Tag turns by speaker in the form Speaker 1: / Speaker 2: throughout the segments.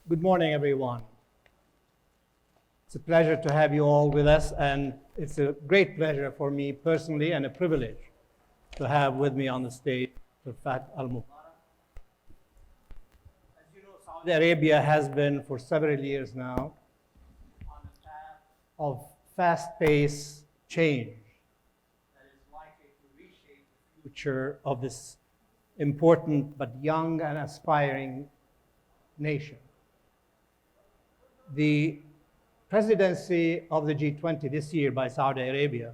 Speaker 1: Good morning, everyone. It's a pleasure to have you all with us, and it's a great pleasure for me personally and a privilege to have with me on the stage Dr. Fahad Almubarak. As you know, Saudi Arabia has been for several years now on a path of fast-paced change that is likely to reshape the future of this important but young and aspiring nation. The presidency of the G20 this year by Saudi Arabia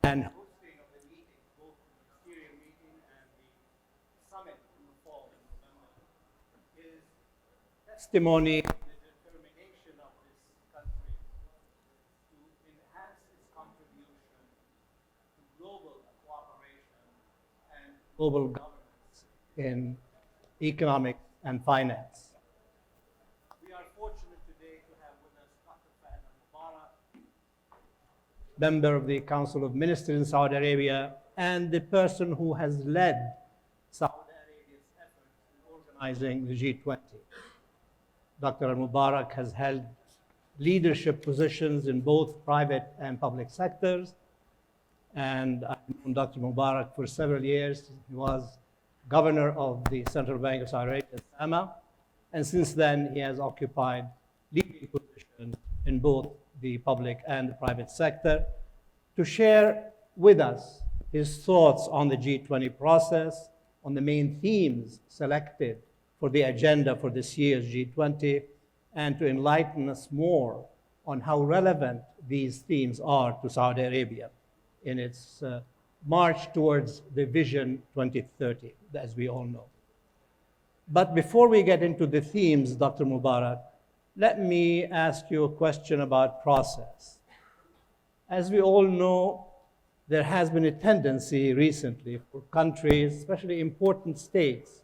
Speaker 1: and hosting of the meetings, both the ministerial meeting and the summit in the fall in November, is testimony to the determination of this country to enhance its contribution to global cooperation and global governance in economics and finance. We are fortunate today to have with us Dr. Fahad Almubarak, member of the Council of Ministers in Saudi Arabia, and the person who has led Saudi Arabia's efforts in organizing the G20. Dr. Almubarak has held leadership positions in both private and public sectors, and I've known Dr. Mubarak for several years. He was governor of the Central Bank of Saudi Arabia, SAMA, and since then he has occupied leading positions in both the public and the private sector to share with us his thoughts on the G20 process, on the main themes selected for the agenda for this year's G20, and to enlighten us more on how relevant these themes are to Saudi Arabia in its march towards the Vision 2030, as we all know. But before we get into the themes, Dr. Mubarak, let me ask you a question about process. As we all know, there has been a tendency recently for countries, especially important states,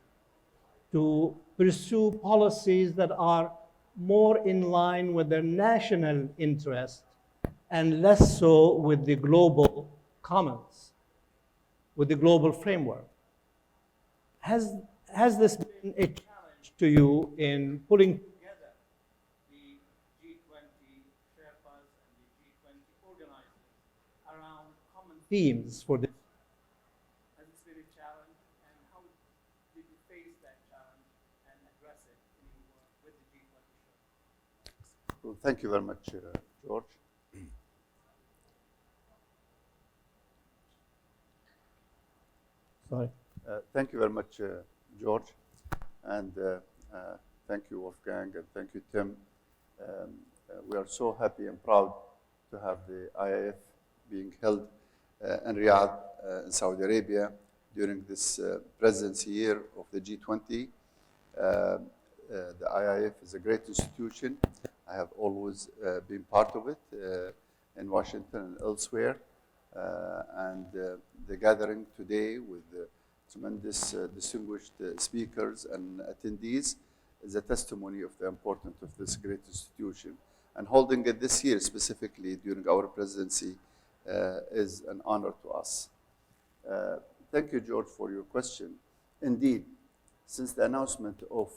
Speaker 1: to pursue policies that are more in line with their national interest and less so with the global commons, with the global framework. Has this been a challenge to you in putting together the G20 Sherpas and the G20 organizers around common themes for this? Has this been a challenge, and how did you face that challenge and address it in your work with the G20 Sherpas?
Speaker 2: Well, thank you very much, George.
Speaker 1: Sorry.
Speaker 2: Thank you very much, George, and thank you, Wolfgang, and thank you, Tim. We are so happy and proud to have the IIF being held in Riyadh, in Saudi Arabia, during this presidency year of the G20. The IIF is a great institution. I have always been part of it in Washington and elsewhere. The gathering today with tremendous distinguished speakers and attendees is a testimony of the importance of this great institution. And holding it this year specifically during our presidency is an honor to us. Thank you, George, for your question. Indeed, since the announcement of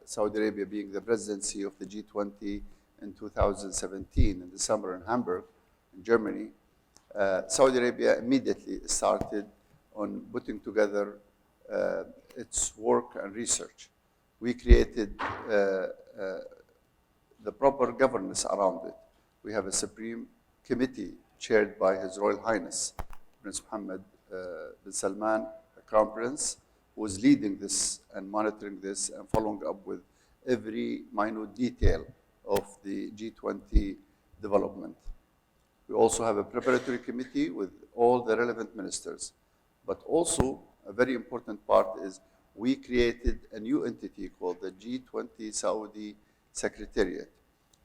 Speaker 2: Saudi Arabia being the presidency of the G20 in 2017 in the summer in Hamburg, in Germany, Saudi Arabia immediately started on putting together its work and research. We created the proper governance around it. We have a Supreme Committee chaired by His Royal Highness, Prince Mohammed bin Salman, the Crown Prince, who is leading this and monitoring this and following up with every minute detail of the G20 development. We also have a preparatory committee with all the relevant ministers. But also, a very important part is we created a new entity called the G20 Saudi Secretariat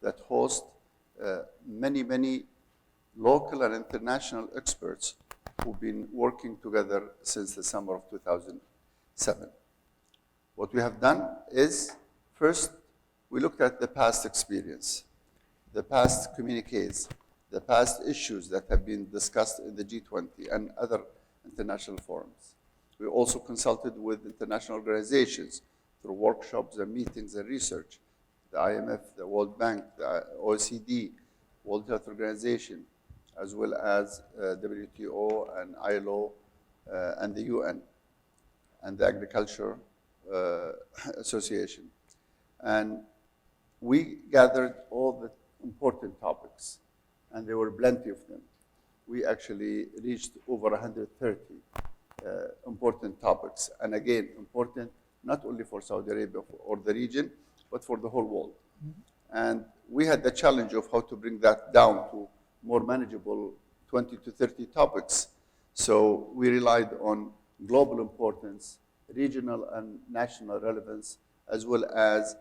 Speaker 2: that hosts many local and international experts who've been working together since the summer of 2007. What we have done is, first, we looked at the past experience, the past communiques, the past issues that have been discussed in the G20 and other international forums. We also consulted with international organizations through workshops and meetings and research the IMF, the World Bank, the OECD, World Health Organization, as well as WTO and ILO and the UN and the Agriculture Association. And we gathered all the important topics, and there were plenty of them. We actually reached over 130 important topics, and again, important not only for Saudi Arabia or the region, but for the whole world. And we had the challenge of how to bring that down to more manageable 20 to 30 topics. So we relied on global importance, regional and national relevance, as well as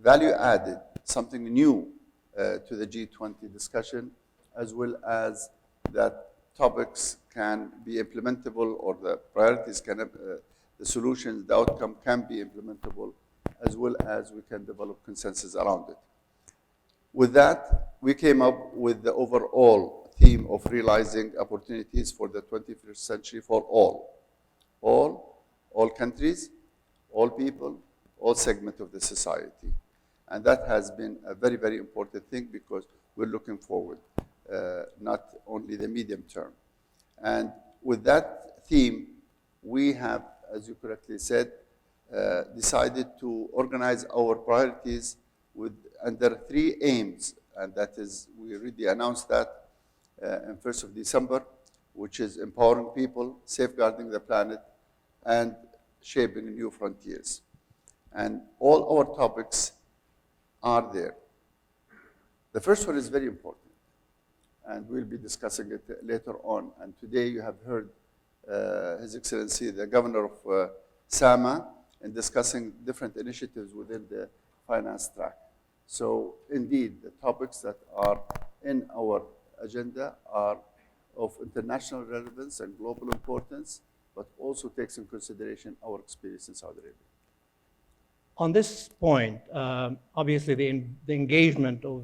Speaker 2: value added, something new to the G20 discussion, as well as that topics can be implementable, or the priorities can, the solutions, the outcome can be implementable, as well as we can develop consensus around it. With that, we came up with the overall theme of realizing opportunities for the 21st century for all countries, all people, all segments of the society. And that has been a very, very important thing, because we're looking forward, not only the medium term. And with that theme, we have, as you correctly said, decided to organize our priorities under 3 aims, and that is, we already announced that on 1st of December, which is empowering people, safeguarding the planet, and shaping new frontiers. And all our topics are there. The first one is very important, and we'll be discussing it later on. And today you have heard His Excellency, the Governor of Sama, in discussing different initiatives within the finance track. So indeed, the topics that are in our agenda are of international relevance and global importance, but also takes in consideration our experience in Saudi Arabia.
Speaker 1: On this point, obviously the engagement of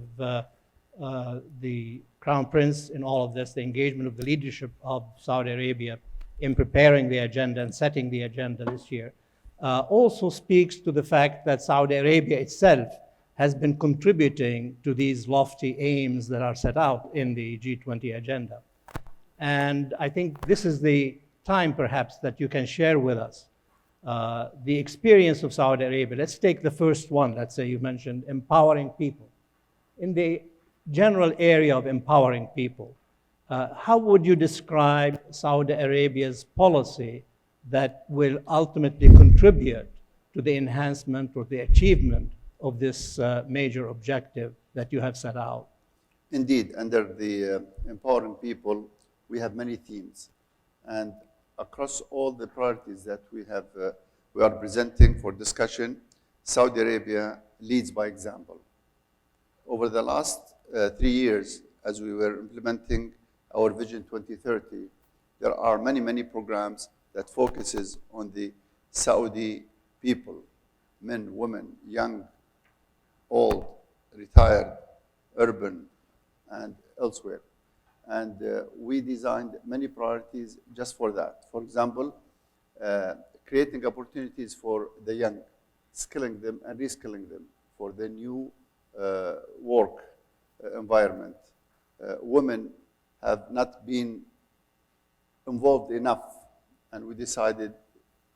Speaker 1: the Crown Prince in all of this, the engagement of the leadership of Saudi Arabia in preparing the agenda and setting the agenda this year, also speaks to the fact that Saudi Arabia itself has been contributing to these lofty aims that are set out in the G20 agenda. And I think this is the time, perhaps, that you can share with us the experience of Saudi Arabia. Let's take the first one. Let's say you mentioned empowering people. In the general area of empowering people, how would you describe Saudi Arabia's policy that will ultimately contribute to the enhancement or the achievement of this major objective that you have set out?
Speaker 2: Indeed, under the empowering people, we have many themes. And across all the priorities that we are presenting for discussion, Saudi Arabia leads by example. Over the last 3 years, as we were implementing our Vision 2030, there are many, many programs that focuses on the Saudi people, men, women, young, old, retired, urban, and elsewhere. And we designed many priorities just for that. For example, creating opportunities for the young, skilling them and reskilling them for the new work environment. Women have not been involved enough, and we decided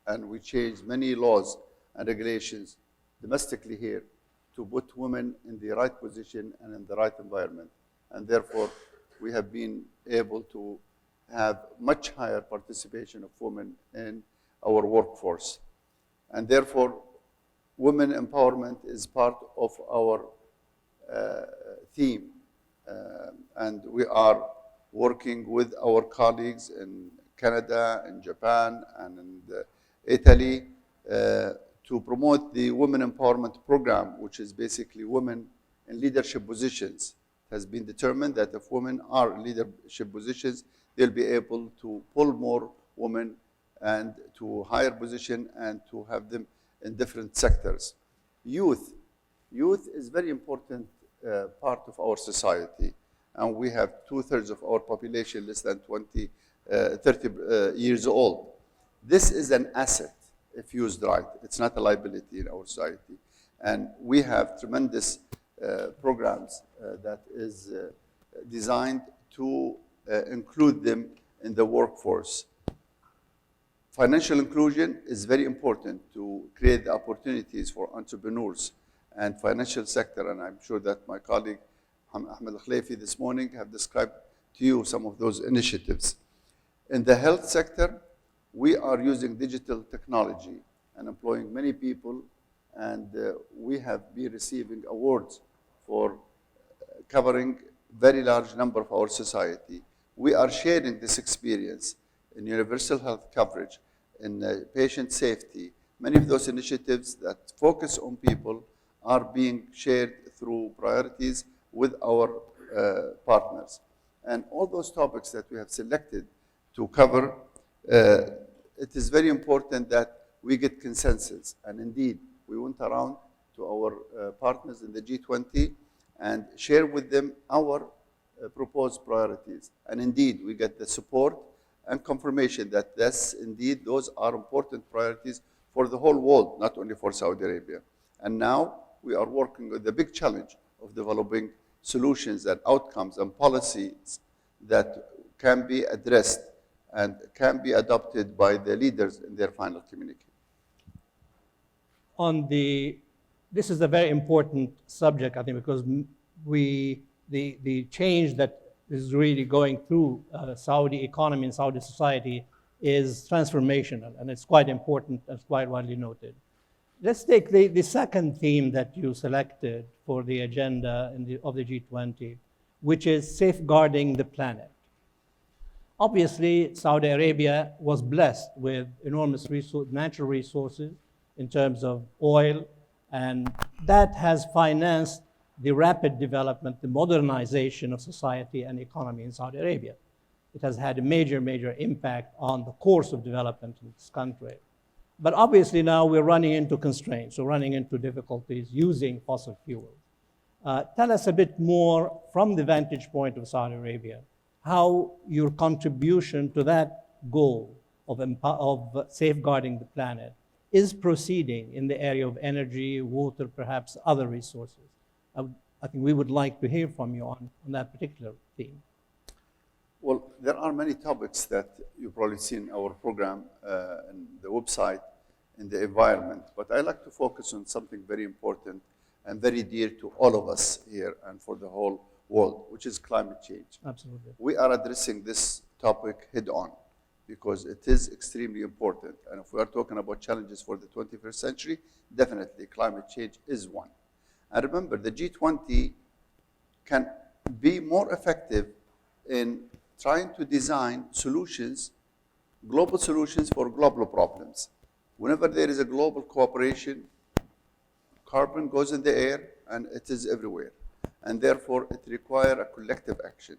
Speaker 2: and we changed many laws and regulations domestically here to put women in the right position and in the right environment. And therefore, we have been able to have much higher participation of women in our workforce. And therefore, women empowerment is part of our theme. And we are working with our colleagues in Canada, in Japan, and in Italy to promote the Women Empowerment Program, which is basically women in leadership positions. It has been determined that if women are in leadership positions, they'll be able to pull more women and to higher position and to have them in different sectors. Youth is very important part of our society, and we have 2/3 of our population less than 30 years old. This is an asset if used right. It's not a liability in our society. And we have tremendous programs that is designed to include them in the workforce. Financial inclusion is very important to create the opportunities for entrepreneurs and financial sector, and I'm sure that my colleague Ahmed Al-Khlayfi this morning have described to you some of those initiatives. In the health sector, we are using digital technology and employing many people, and we have been receiving awards for covering very large number of our society. We are sharing this experience in universal health coverage, in patient safety. Many of those initiatives that focus on people are being shared through priorities with our partners. And all those topics that we have selected to cover, it is very important that we get consensus. And indeed, we went around to our partners in the G20 and share with them our proposed priorities. And indeed, we get the support and confirmation that yes, indeed, those are important priorities for the whole world, not only for Saudi Arabia. And now we are working with the big challenge of developing solutions and outcomes and policies that can be addressed and can be adopted by the leaders in their final communique.
Speaker 1: This is a very important subject, I think, because the change that is really going through Saudi economy and Saudi society is transformational, and it's quite important, as quite widely noted. Let's take the second theme that you selected for the agenda of the G20, which is safeguarding the planet. Obviously, Saudi Arabia was blessed with enormous natural resources in terms of oil, and that has financed the rapid development, the modernization of society and economy in Saudi Arabia. It has had a major, major impact on the course of development in this country. But obviously now we're running into constraints, we're running into difficulties using fossil fuels. Tell us a bit more from the vantage point of Saudi Arabia, how your contribution to that goal of safeguarding the planet is proceeding in the area of energy, water, perhaps other resources. I think we would like to hear from you on that particular theme.
Speaker 2: Well, there are many topics that you've probably seen our program and the website in the environment, but I like to focus on something very important and very dear to all of us here and for the whole world, which is climate change.
Speaker 1: Absolutely.
Speaker 2: We are addressing this topic head on because it is extremely important. And if we are talking about challenges for the 21st century, definitely climate change is one. And remember, the G20 can be more effective in trying to design solutions, global solutions for global problems. Whenever there is a global cooperation, carbon goes in the air and it is everywhere. And therefore, it requires a collective action.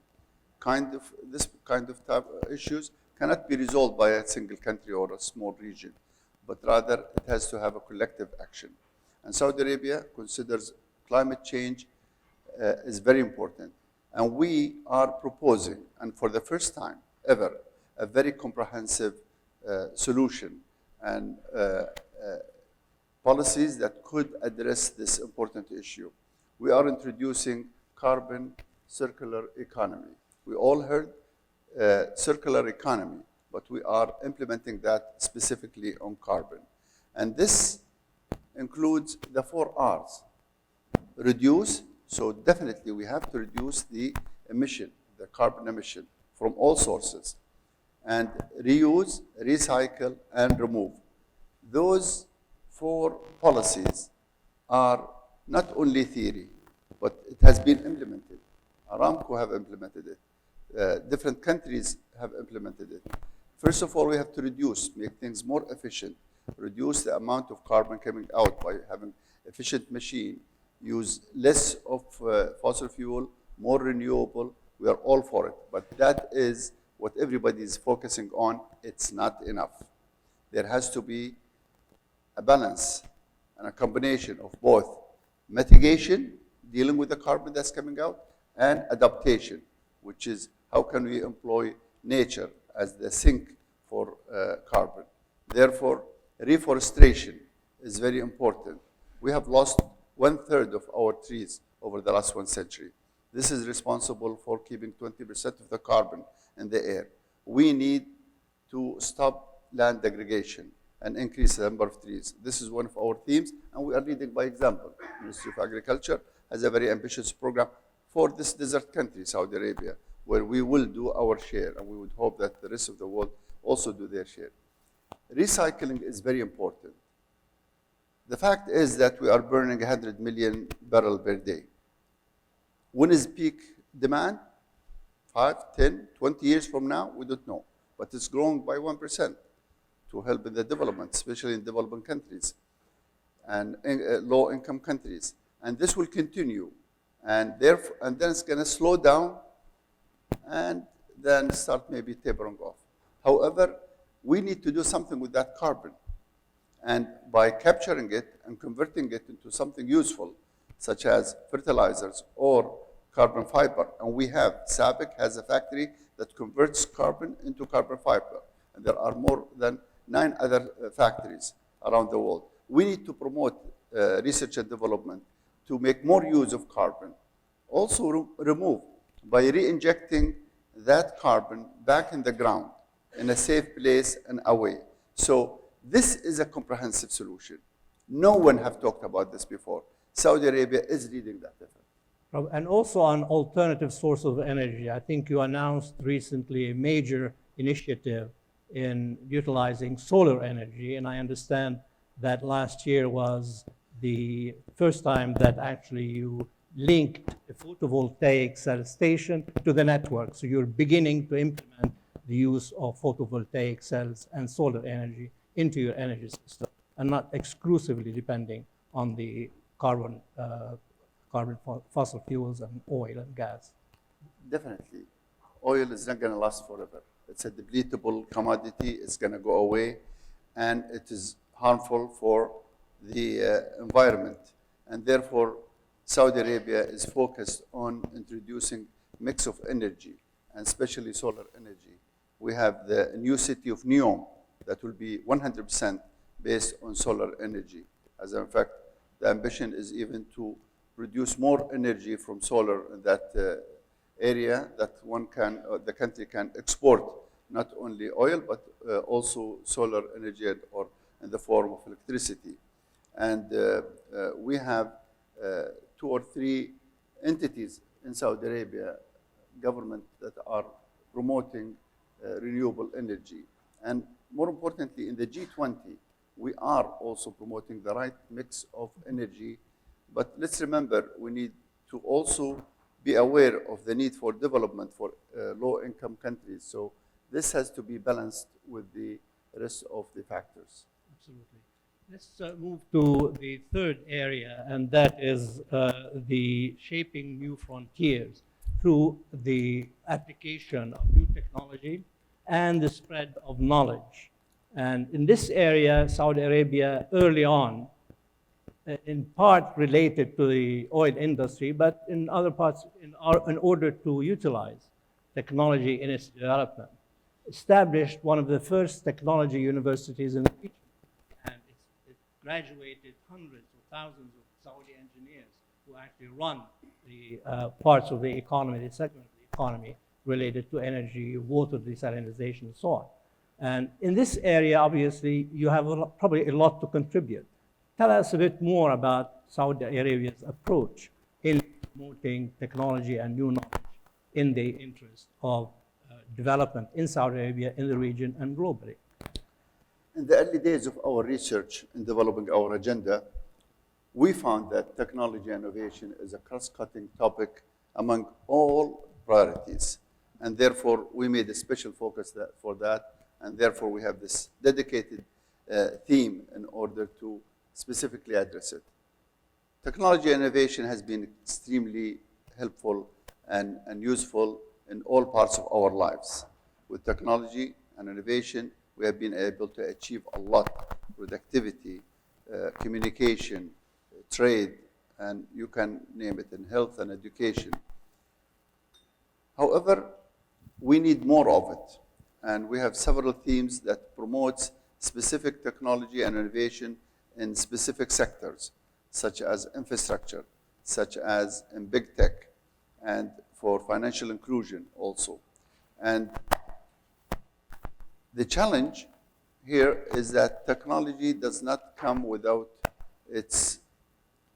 Speaker 2: This kind of type of issues cannot be resolved by a single country or a small region, but rather it has to have a collective action. And Saudi Arabia considers climate change is very important. And we are proposing, and for the first time ever, a very comprehensive solution and policies that could address this important issue. We are introducing carbon circular economy. We all heard circular economy, but we are implementing that specifically on carbon. And this includes the 4 R's. Reduce, so definitely we have to reduce the emission, the carbon emission from all sources. And reuse, recycle, and remove. Those 4 policies are not only theory, but it has been implemented. Aramco have implemented it. Different countries have implemented it. First of all, we have to reduce, make things more efficient, reduce the amount of carbon coming out by having efficient machine, use less of fossil fuel, more renewable. We are all for it, but that is what everybody is focusing on. It's not enough. There has to be a balance and a combination of both mitigation, dealing with the carbon that's coming out, and adaptation, which is how can we employ nature as the sink for carbon. Therefore, reforestation is very important. We have lost 1/3 of our trees over the last 1 century. This is responsible for keeping 20% of the carbon in the air. We need to stop land degradation and increase the number of trees. This is one of our themes, and we are leading by example. Ministry of Agriculture has a very ambitious program for this desert country, Saudi Arabia, where we will do our share, and we would hope that the rest of the world also do their share. Recycling is very important. The fact is that we are burning 100 million barrels per day. When is peak demand? 5, 10, 20 years from now? We don't know. But it's growing by 1% to help in the development, especially in developing countries and low-income countries. And this will continue. And then it's going to slow down and then start maybe tapering off. However, we need to do something with that carbon. And by capturing it and converting it into something useful, such as fertilizers or carbon fiber. And we have, SABIC has a factory that converts carbon into carbon fiber. And there are more than 9 other factories around the world. We need to promote research and development to make more use of carbon. Also remove by re-injecting that carbon back in the ground in a safe place and away. So this is a comprehensive solution. No one have talked about this before. Saudi Arabia is leading that effort.
Speaker 1: And also on alternative sources of energy, I think you announced recently a major initiative in utilizing solar energy, and I understand that last year was the first time that actually you linked a photovoltaic cell station to the network. So you're beginning to implement the use of photovoltaic cells and solar energy into your energy system, and not exclusively depending on the carbon fossil fuels and oil and gas.
Speaker 2: Definitely. Oil is not going to last forever. It's a depletable commodity. It's going to go away, and it is harmful for the environment. And therefore, Saudi Arabia is focused on introducing mix of energy, and especially solar energy. We have the new city of NEOM that will be 100% based on solar energy. As a matter of fact, the ambition is even to produce more energy from solar in that area that the country can export not only oil but also solar energy or in the form of electricity. And we have 2 or 3 entities in Saudi Arabia, government, that are promoting renewable energy. And more importantly, in the G20, we are also promoting the right mix of energy. But let's remember, we need to also be aware of the need for development for low-income countries. So this has to be balanced with the rest of the factors.
Speaker 1: Absolutely. Let's move to the third area, and that is the shaping new frontiers through the application of new technology and the spread of knowledge. And in this area, Saudi Arabia early on, in part related to the oil industry, but in other parts, in order to utilize technology in its development, established one of the first technology universities in the region. And it graduated hundreds or thousands of Saudi engineers who actually run the parts of the economy, the segment of the economy related to energy, water desalinization, and so on. And in this area, obviously, you have probably a lot to contribute. Tell us a bit more about Saudi Arabia's approach in promoting technology and new knowledge in the interest of development in Saudi Arabia, in the region, and globally.
Speaker 2: In the early days of our research in developing our agenda, we found that technology innovation is a cross-cutting topic among all priorities. And therefore, we made a special focus for that. And therefore, we have this dedicated theme in order to specifically address it. Technology innovation has been extremely helpful and useful in all parts of our lives. With technology and innovation, we have been able to achieve a lot: productivity, communication, trade, and you can name it, in health and education. However, we need more of it. And we have several themes that promote specific technology and innovation in specific sectors. such as infrastructure, such as in big tech, and for financial inclusion also. And the challenge here is that technology does not come without its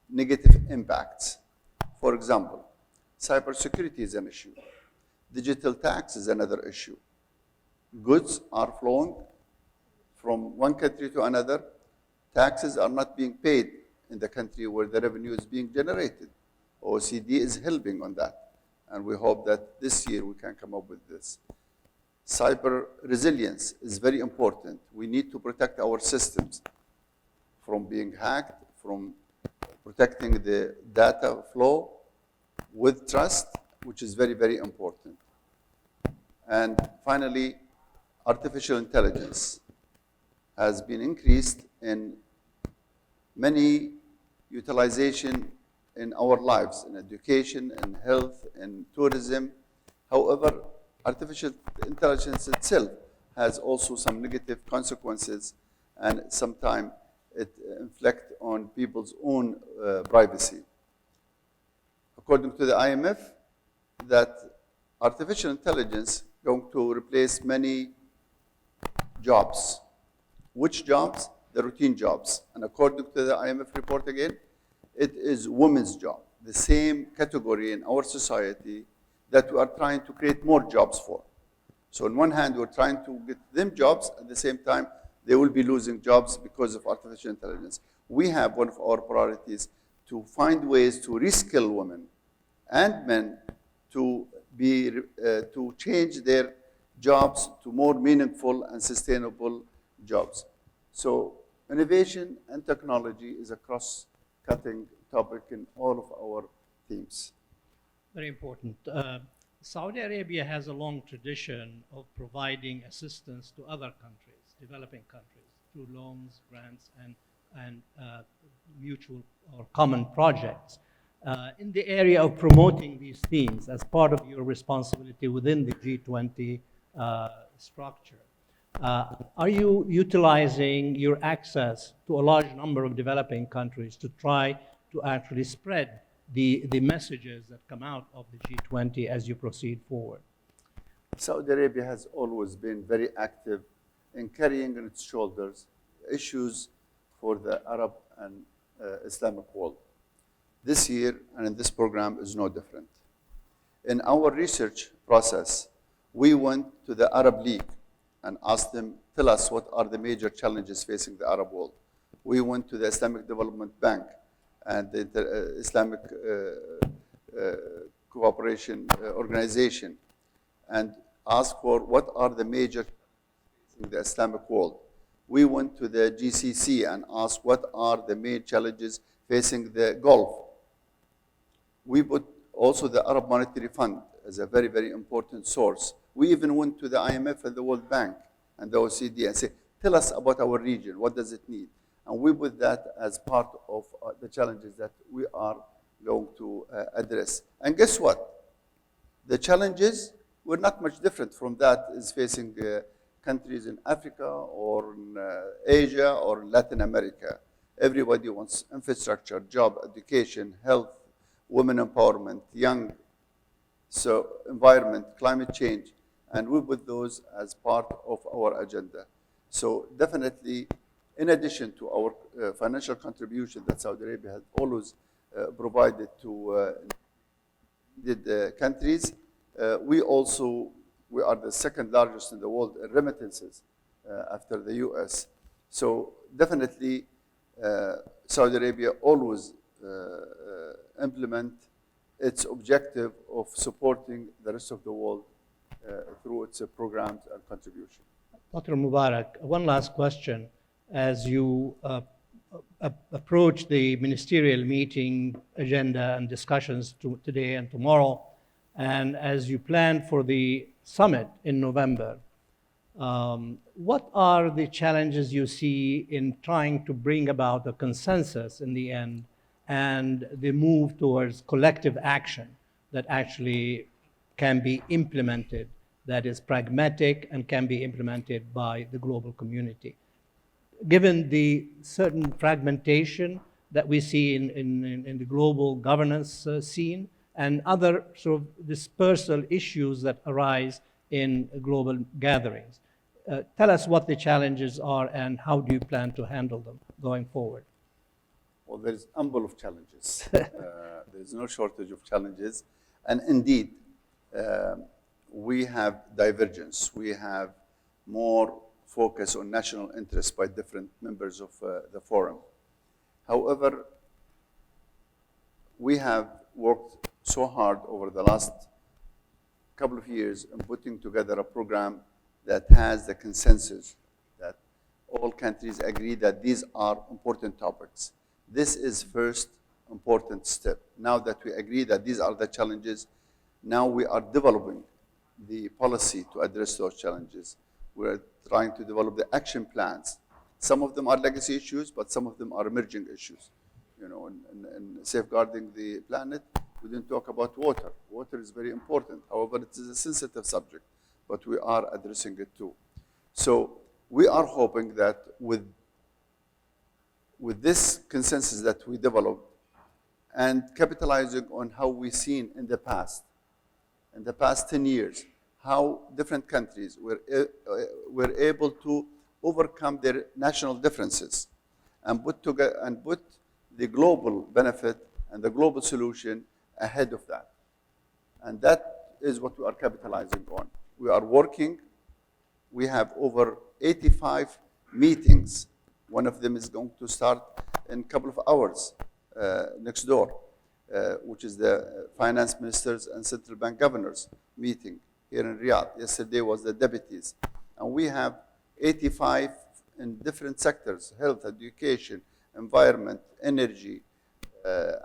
Speaker 2: negative impacts. For example, cybersecurity is an issue. Digital tax is another issue. Goods are flowing from one country to another. Taxes are not being paid in the country where the revenue is being generated. OECD is helping on that. And we hope that this year we can come up with this. Cyber resilience is very important. We need to protect our systems from being hacked, from protecting the data flow with trust, which is very, very important. And finally, artificial intelligence has been increased in many utilization in our lives, in education, in health, in tourism. However, artificial intelligence itself has also some negative consequences, and sometimes it inflicts on people's own privacy. According to the IMF, that artificial intelligence is going to replace many jobs. Which jobs? The routine jobs. And according to the IMF report again, it is women's job, the same category in our society that we are trying to create more jobs for. So on one hand, we're trying to get them jobs, at the same time, they will be losing jobs because of artificial intelligence. We have one of our priorities to find ways to reskill women and men to change their jobs to more meaningful and sustainable jobs. So innovation and technology is a cross-cutting topic in all of our themes.
Speaker 1: Very important. Saudi Arabia has a long tradition of providing assistance to other countries, developing countries, through loans, grants, and mutual or common projects. In the area of promoting these themes as part of your responsibility within the G20 structure, are you utilizing your access to a large number of developing countries to try to actually spread the messages that come out of the G20 as you proceed forward?
Speaker 2: Saudi Arabia has always been very active in carrying on its shoulders issues for the Arab and Islamic world. This year and in this program is no different. In our research process, we went to the Arab League and asked them, tell us what are the major challenges facing the Arab world. We went to the Islamic Development Bank and the Islamic Cooperation Organization and asked for what are the major challenges in the Islamic world. We went to the GCC and asked what are the main challenges facing the Gulf. We put also the Arab Monetary Fund as a very, very important source. We even went to the IMF and the World Bank and the OECD and said, tell us about our region, what does it need? And we put that as part of the challenges that we are going to address. And guess what? The challenges were not much different from that is facing countries in Africa or in Asia or in Latin America. Everybody wants infrastructure, job, education, health, women empowerment, young, so environment, climate change, and we put those as part of our agenda. So definitely, in addition to our financial contribution that Saudi Arabia has always provided to the countries, we are the second largest in the world in remittances after the US. So definitely, Saudi Arabia always implement its objective of supporting the rest of the world through its programs and contribution.
Speaker 1: Dr. Almubarak, one last question. As you approach the ministerial meeting agenda and discussions today and tomorrow, and as you plan for the summit in November, what are the challenges you see in trying to bring about a consensus in the end and the move towards collective action that actually can be implemented, that is pragmatic and can be implemented by the global community? Given the certain fragmentation that we see in the global governance scene, and other sort of dispersal issues that arise in global gatherings. Tell us what the challenges are and how do you plan to handle them going forward?
Speaker 2: Well, there's ample of challenges. There's no shortage of challenges. And indeed, we have divergence. We have more focus on national interests by different members of the forum. However, we have worked so hard over the last couple of years in putting together a program that has the consensus that all countries agree that these are important topics. This is first important step. Now that we agree that these are the challenges, now we are developing the policy to address those challenges. We're trying to develop the action plans. Some of them are legacy issues, but some of them are emerging issues. You know, in safeguarding the planet, we didn't talk about water. Water is very important. However, it is a sensitive subject, but we are addressing it too. So we are hoping that with this consensus that we developed and capitalizing on how we've seen in the past 10 years, how different countries were able to overcome their national differences and put the global benefit and the global solution ahead of that. And that is what we are capitalizing on. We are working. We have over 85 meetings. One of them is going to start in a couple of hours next door, which is the finance ministers and central bank governors meeting here in Riyadh. Yesterday was the deputies. And we have 85 in different sectors: health, education, environment, energy,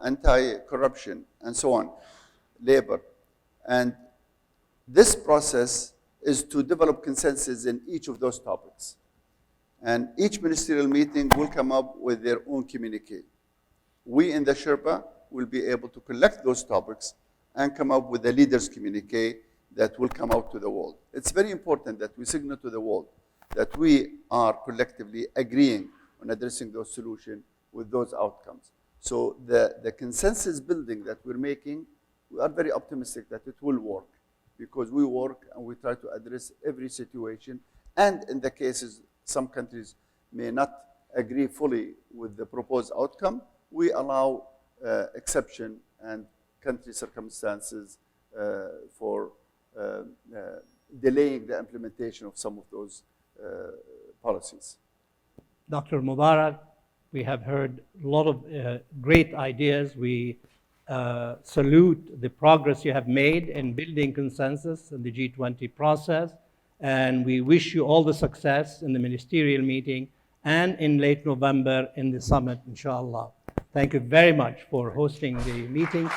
Speaker 2: anti-corruption, and so on, labor. And this process is to develop consensus in each of those topics. And each ministerial meeting will come up with their own communique. We in the Sherpa will be able to collect those topics and come up with a leader's communique that will come out to the world. It's very important that we signal to the world that we are collectively agreeing on addressing those solutions with those outcomes. So the consensus building that we're making, we are very optimistic that it will work, because we work and we try to address every situation. And in the cases some countries may not agree fully with the proposed outcome, we allow exception and country circumstances for delaying the implementation of some of those policies.
Speaker 1: Dr. Mubarak, we have heard a lot of great ideas. We salute the progress you have made in building consensus in the G20 process, and we wish you all the success in the ministerial meeting and in late November in the summit, inshallah. Thank you very much for hosting the meeting.